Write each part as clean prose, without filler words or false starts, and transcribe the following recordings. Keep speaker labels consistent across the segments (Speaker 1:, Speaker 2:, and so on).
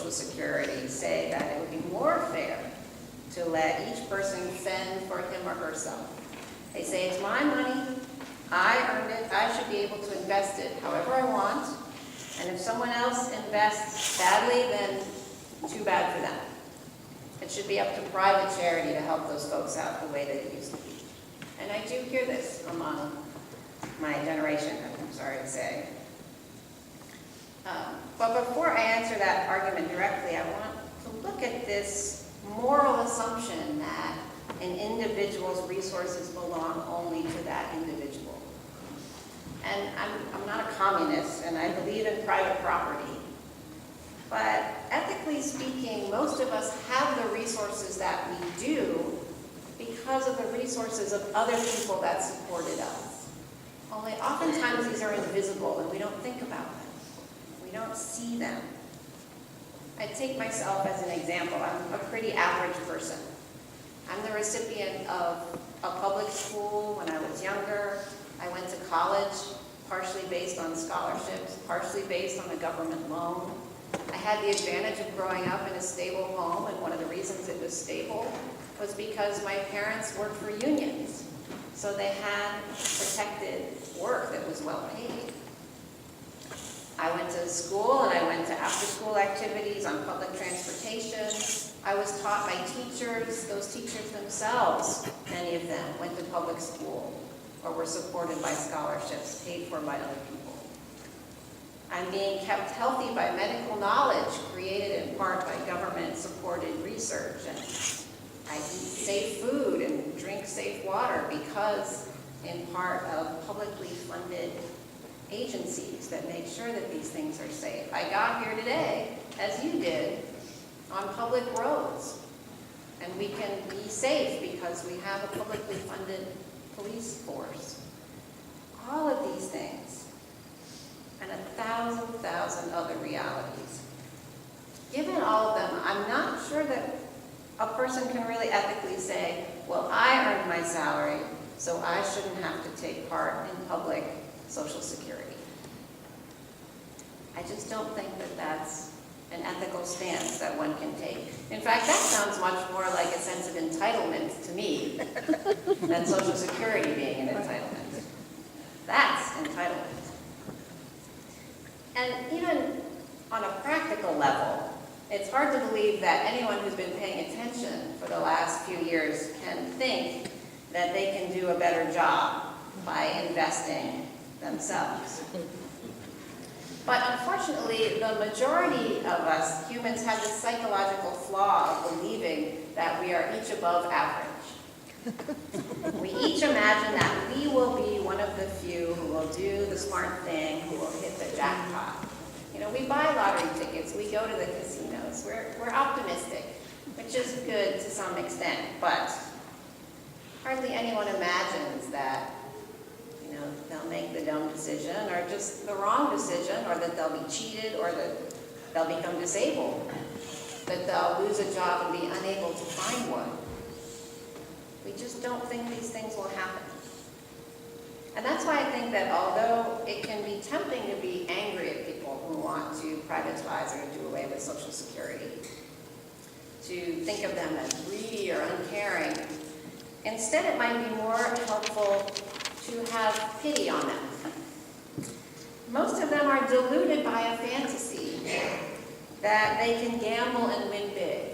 Speaker 1: Social Security say that it would be more fair to let each person fend for him or herself. They say, it's my money, I earned it, I should be able to invest it however I want, and if someone else invests badly, then too bad for them. It should be up to private charity to help those folks out the way that it used to be. And I do hear this among my generation, I'm sorry to say. But before I answer that argument directly, I want to look at this moral assumption that an individual's resources belong only to that individual. And I'm not a communist, and I believe in private property. But ethically speaking, most of us have the resources that we do because of the resources of other people that supported us. Only oftentimes these are invisible and we don't think about them. We don't see them. I take myself as an example. I'm a pretty average person. I'm the recipient of a public school when I was younger. I went to college, partially based on scholarships, partially based on a government loan. I had the advantage of growing up in a stable home, and one of the reasons it was stable was because my parents worked for unions. So they had protected work that was well paid. I went to school and I went to after-school activities on public transportation. I was taught by teachers. Those teachers themselves, many of them, went to public school or were supported by scholarships paid for by other people. I'm being kept healthy by medical knowledge created in part by government-supported research. And I eat safe food and drink safe water because in part of publicly funded agencies that make sure that these things are safe. I got here today, as you did, on public roads. And we can be safe because we have a publicly funded police force. All of these things, and 1,000 other realities. Given all of them, I'm not sure that a person can really ethically say, well, I earned my salary, so I shouldn't have to take part in public Social Security. I just don't think that that's an ethical stance that one can take. In fact, that sounds much more like a sense of entitlement to me than Social Security being an entitlement. That's entitlement. And even on a practical level, it's hard to believe that anyone who's been paying attention for the last few years can think that they can do a better job by investing themselves. But unfortunately, the majority of us humans have this psychological flaw of believing that we are each above average. We each imagine that we will be one of the few who will do the smart thing, who will hit the jackpot. You know, we buy lottery tickets, we go to the casinos, we're optimistic, which is good to some extent, but hardly anyone imagines that, you know, they'll make the dumb decision or just the wrong decision, or that they'll be cheated, or that they'll become disabled, that they'll lose a job and be unable to find one. We just don't think these things will happen. And that's why I think that although it can be tempting to be angry at people who want to privatize or do away with Social Security, to think of them as greedy or uncaring, instead it might be more helpful to have pity on them. Most of them are deluded by a fantasy that they can gamble and win big.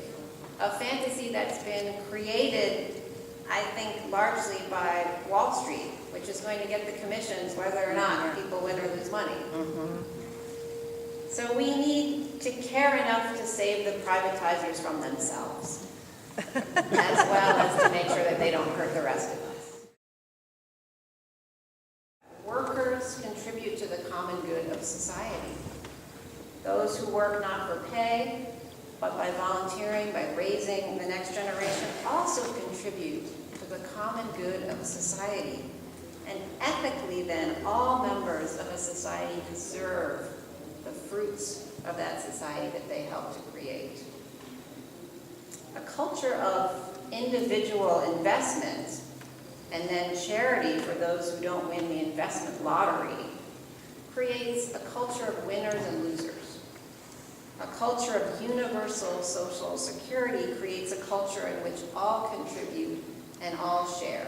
Speaker 1: A fantasy that's been created, I think, largely by Wall Street, which is going to get the commissions whether or not people win or lose money. So we need to care enough to save the privatizers from themselves, as well as to make sure that they don't hurt the rest of us. Workers contribute to the common good of society. Those who work not for pay, but by volunteering, by raising the next generation, also contribute to the common good of society. And ethically, then, all members of a society deserve the fruits of that society that they help to create. A culture of individual investment and then charity for those who don't win the investment lottery creates a culture of winners and losers. A culture of universal social security creates a culture in which all contribute and all share.